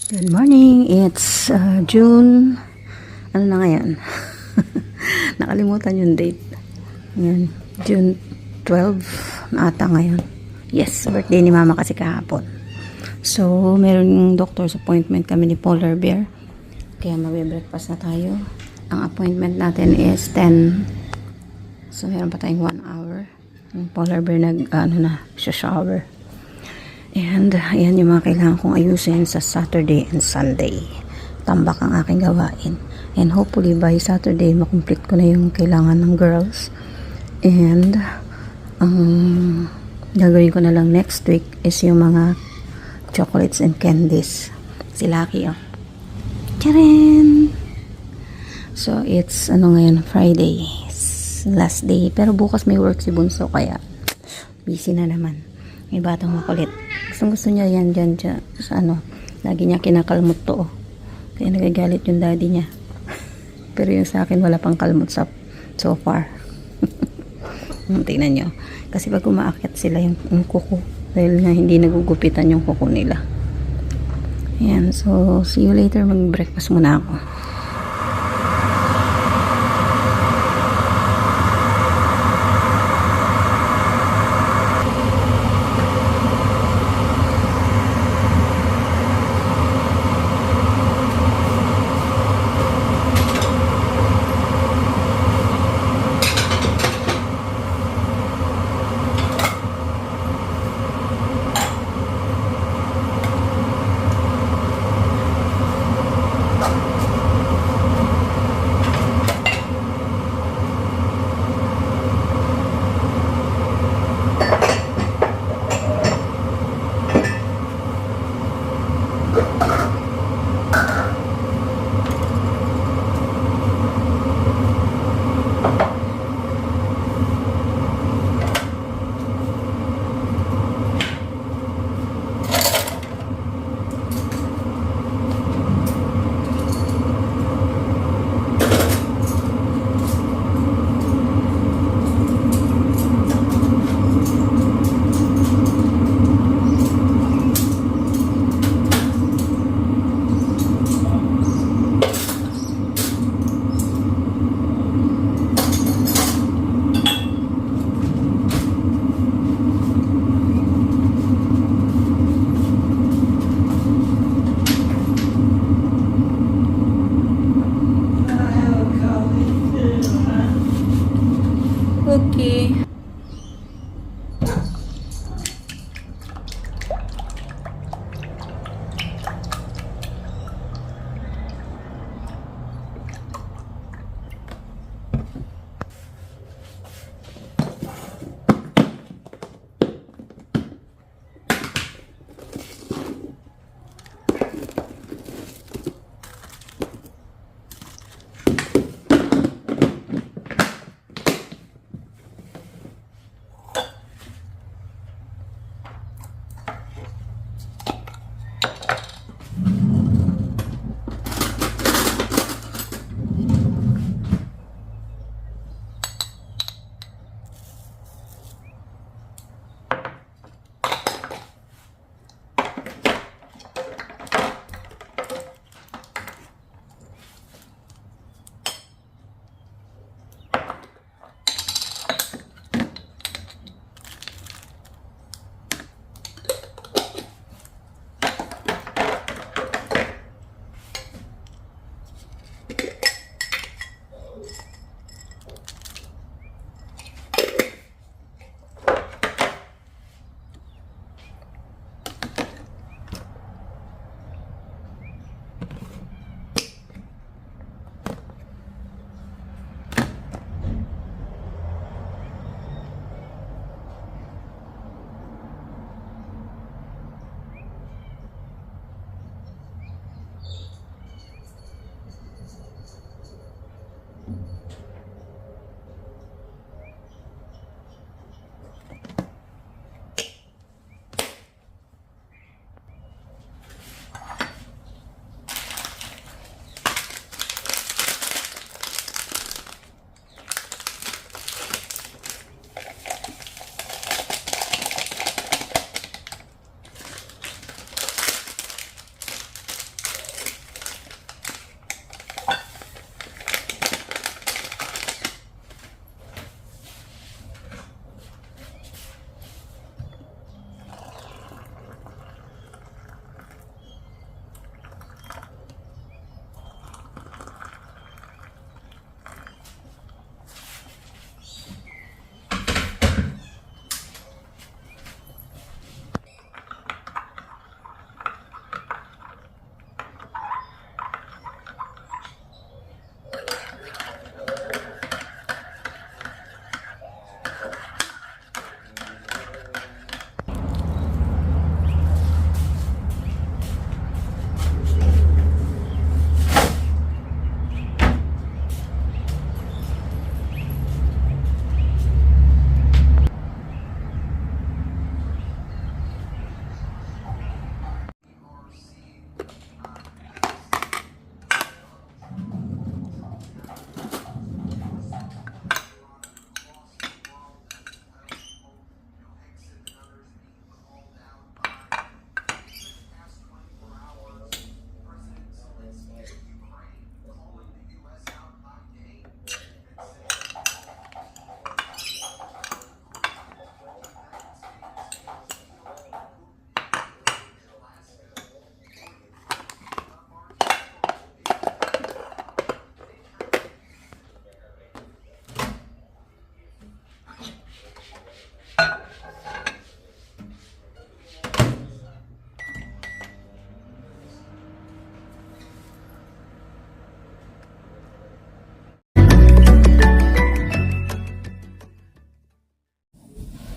Good morning. It's June. Ano na ngayon? Nakalimutan yung date. Ngayon, June 12 na ata ngayon. Yes, birthday ni Mama kasi kahapon. So, meron yung doctor's appointment kami ni Polar Bear. Kaya mabe-breakfast na tayo. Ang appointment natin is 10. So, meron pa tayong 1 hour. Yung Polar Bear shower. And, ayan yung mga kailangan kong ayusin sa Saturday and Sunday. Tambak ang aking gawain. And hopefully by Saturday, makomplete ko na yung kailangan ng girls. And, ang gagawin ko na lang next week is yung mga chocolates and candies. Si Lucky, oh. Tcharan! So, it's, ngayon, Friday. Last day. Pero bukas may work si Bunso, kaya busy na naman. May batang makulit. Gusto niya yan dyan sa lagi niya kinakalmot to, oh. Kaya nagagalit yung daddy niya. Pero yung sa akin, wala pang kalmot so far. Tingnan nyo. Kasi pag umaakyat sila yung kuko, dahil nga hindi nagugupitan yung kuko nila. Ayan, so see you later. Mag-breakfast muna ako.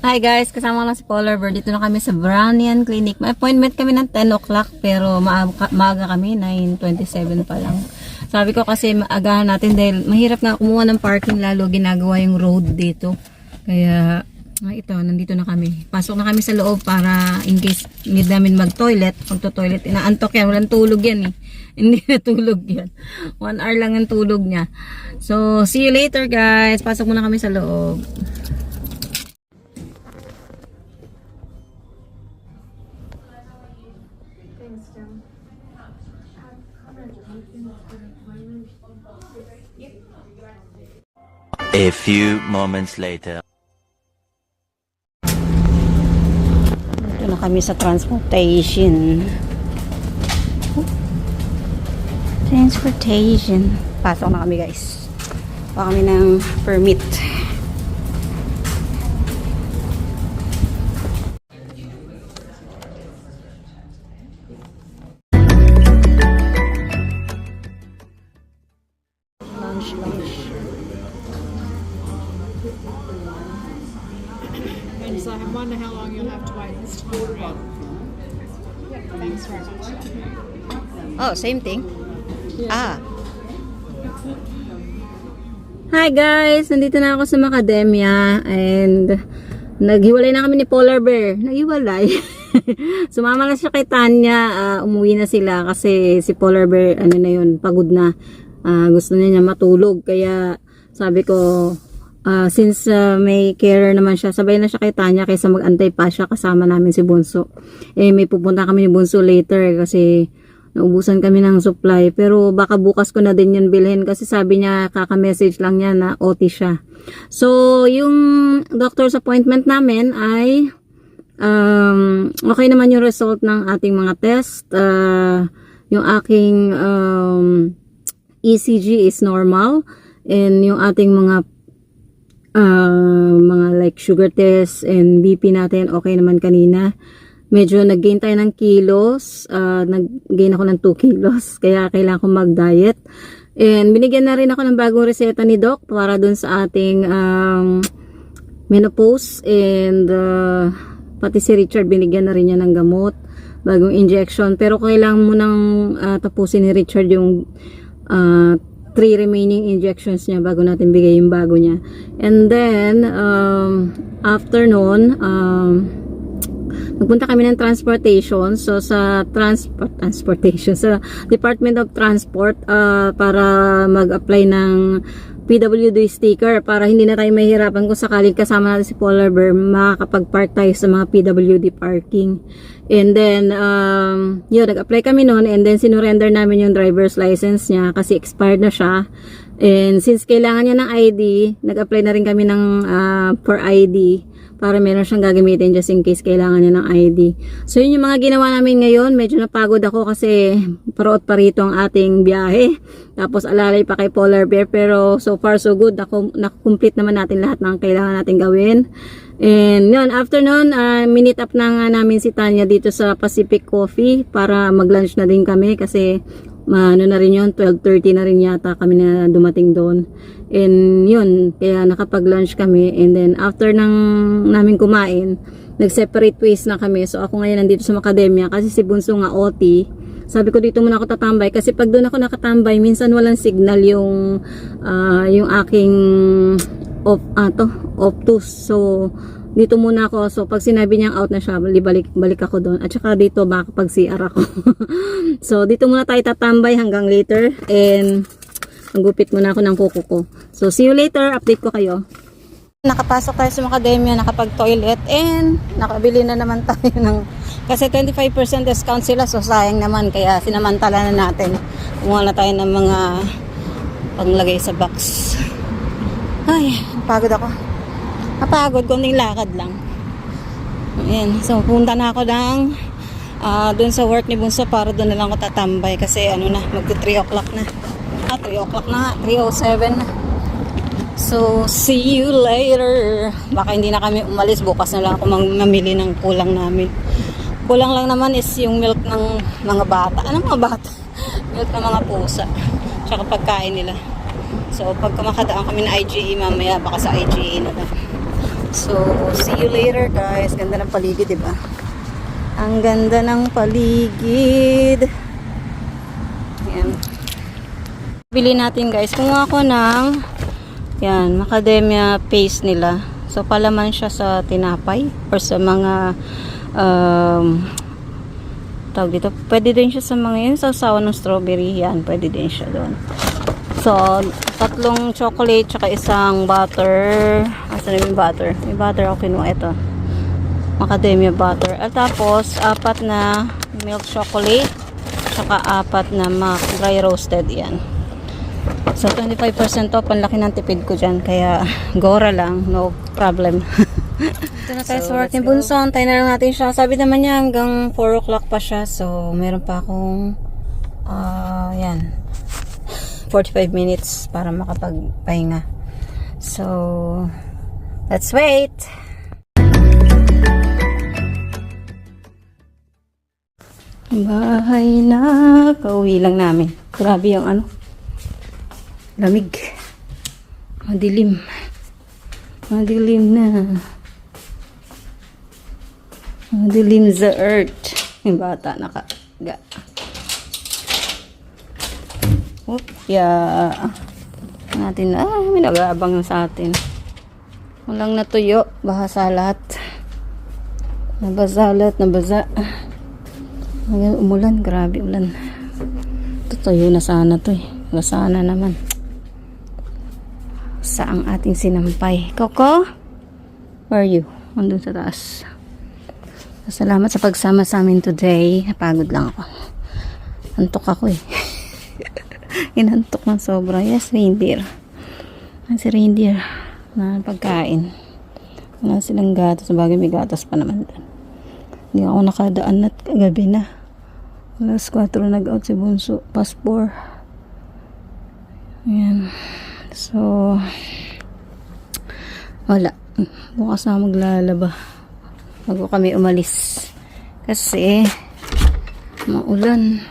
Hi guys, kasama lang si Polar Bear. Dito na kami sa Brownian Clinic. May appointment kami ng 10 o'clock pero maaga kami, 9:27 pa lang. Sabi ko kasi maagahan natin dahil mahirap nga kumuha ng parking lalo ginagawa yung road dito. Kaya ito, nandito na kami. Pasok na kami sa loob para in case need namin mag-toilet. Pagto-toilet, inaantok yan. Walang tulog yan eh. Hindi na tulog yan. 1 hour lang ang tulog niya. So, see you later guys. Pasok muna kami sa loob. A few moments later. Ito na kami sa transportation. Pasok na kami guys. Pa kami ng permit. Lunch. And so I wonder how long you'll have to wait this time around. Yep, thanks very much. Oh, same thing. Hi guys! Nandito na ako sa Macadamia and naghiwalay na kami ni Polar Bear. Naghiwalay. Sumama na siya kay Tanya. Umuwi na sila kasi si Polar Bear, pagod na. Gusto niya matulog. Kaya sabi ko, since may carer naman siya, sabay na siya kay Tanya kaysa mag-antay pa siya kasama namin si Bunso. May pupunta kami ni Bunso later kasi naubusan kami ng supply. Pero baka bukas ko na din yun bilhin kasi sabi niya kaka-message lang niya na OT siya. So, yung doctor's appointment namin ay okay naman yung result ng ating mga test. Yung aking ECG is normal and yung ating mga like sugar test and BP natin okay naman kanina. Medyo nag-gain tayo ng kilos, nag-gain ako ng 2 kilos kaya kailangan ko mag-diet. And binigyan na rin ako ng bagong reseta ni Doc para dun sa ating menopause and pati si Richard binigyan na rin niya ng gamot, bagong injection. Pero kailangan mo nang tapusin ni Richard yung 3 remaining injections niya bago natin bigay yung bago niya. And then after noon, nagpunta kami ng transportation. So sa transportation sa Department of Transport para mag-apply ng PWD sticker para hindi na tayo mahihirapan kung sakaling kasama natin si Polar Bear, makakapag-park tayo sa mga PWD parking. And then yun, nag-apply kami noon and then sinurrender namin yung driver's license niya kasi expired na siya. And since kailangan niya ng ID, nag-apply na rin kami ng for ID para meron siyang gagamitin just in case kailangan niya ng ID. So yun yung mga ginawa namin ngayon. Medyo napagod ako kasi paroot pa rito ang ating biyahe. Tapos alalay pa kay Polar Bear pero so far so good. Nakukomplete naman natin lahat ng kailangan natin gawin. And yun, after nun, minute up na nga namin si Tanya dito sa Pacific Coffee para mag-lunch na din kami kasi ano na rin yun, 12:30 na rin yata kami na dumating doon. And yun, kaya nakapag-lunch kami. And then after namin kumain, nag-separate ways na kami. So ako ngayon nandito sa Macadamia kasi si Bunso nga OT. Sabi ko dito muna ako tatambay kasi pag doon ako nakatambay, minsan walang signal yung aking Optus. So dito muna ako. So pag sinabi niyang out na siya, balik ako doon. At saka dito baka pag CR ako. So dito muna tayo tatambay hanggang later. And maggupit muna ako ng kuko ko. So see you later. Update ko kayo. Nakapasok tayo sa Macadamia, nakapag-toilet, and nakabili na naman tayo ng, kasi 25% discount sila, so sayang naman, kaya sinamantala na natin. Kumuha na tayo ng mga panglagay sa box. Ay, pagod ako. Napagod, kunting lakad lang. Ayan, so punta na ako dun sa work ni Bunso para dun na lang ako tatambay kasi magto 3 o'clock na. 3 o'clock na nga, 3:07 na. So, see you later. Baka hindi na kami umalis. Bukas na lang ako mamili ng kulang namin. Kulang lang naman is yung milk ng mga bata. Anong mga bata? Milk ng mga pusa. Tsaka pagkain nila. So, pag makadaan kami ng IGE mamaya, baka sa IGE na lang. So, see you later guys. Ganda ng paligid, diba? Ang ganda ng paligid. Ayan. Bili natin guys. Kumuha ako ng yan, macadamia paste nila. So, palaman siya sa tinapay or sa mga tawag dito. Pwede din siya sa mga yun. Sa sawa ng strawberry. Yan, pwede din siya doon. So, 3 chocolate tsaka isang butter. Asan na yung butter? May butter ako kinuha. Ito. Macadamia butter. At tapos, 4 na milk chocolate tsaka 4 na dry roasted. Yan. So, 25% off. Ang laki ng tipid ko dyan. Kaya, gora lang. No problem. Ito na tayo sa work ni Bunso. Antayin na lang natin siya. Sabi naman niya hanggang 4 o'clock pa siya. So, meron pa akong yan. 45 minutes para makapagpahinga. So, let's wait. Bahay na. Kauwi lang namin. Grabe yung lamig. Madilim. Madilim na. Madilim sa earth. Yung bata nakaga. Oop, natin may nag-aabang sa atin. Walang natuyo, bahasa lahat. Nabasa lahat, nabasa. Ngayon umulan, grabe ulan. Tutuyo na sana to eh. Sana naman. Sa ang ating sinampay. Coco? Where are you? Andun sa taas. Salamat sa pagsama sa amin today. Napagod lang ako. Antok ako eh. Inantok ng sobra. Yes, reindeer. Si reindeer na pagkain. Wala silang gatas. Sabagay may gatas pa naman doon. Hindi ako nakadaan at kagabi na. Alas 4 nag-out si Bunso. Past 4. Ayan. So, wala. Bukas na maglalaba. Bago kami umalis. Kasi, maulan.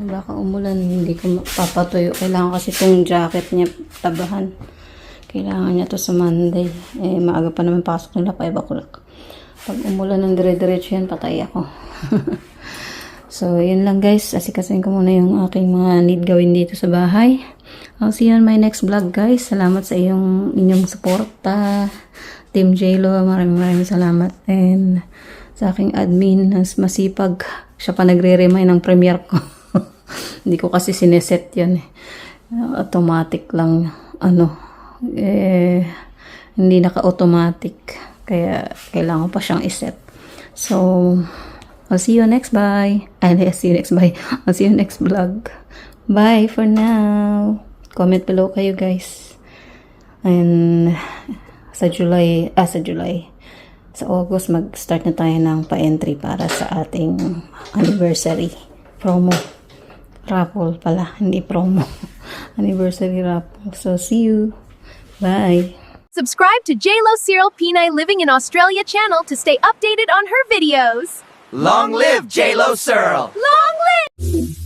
Baka umulan, hindi ko papatuyo. Kailangan kasi itong jacket niya tabahan. Kailangan niya to sa Monday. Maaga pa naman pasok nila, 5 o'clock. Pag umulan ng dire-diretso yan, patay ako. So, yun lang guys. Asikasin ko muna yung aking mga need gawin dito sa bahay. I'll see you on my next vlog guys. Salamat sa inyong suporta. Team JLo, maraming salamat. And sa aking admin, masipag. Siya pa nagre-remind ng premiere ko. Hindi ko kasi sineset yan eh. Automatic lang hindi naka-automatic, kaya kailangan pa siyang iset. So I'll see you next I'll see you next vlog. Bye for now. Comment below kayo guys. And sa August mag-start na tayo ng pa-entry para sa ating anniversary promo. Raffle pala, hindi promo. Anniversary raffle. So, see you. Bye. Subscribe to JLo Cyril Pinay Living in Australia channel to stay updated on her videos. Long live J-Lo Searle! Long live!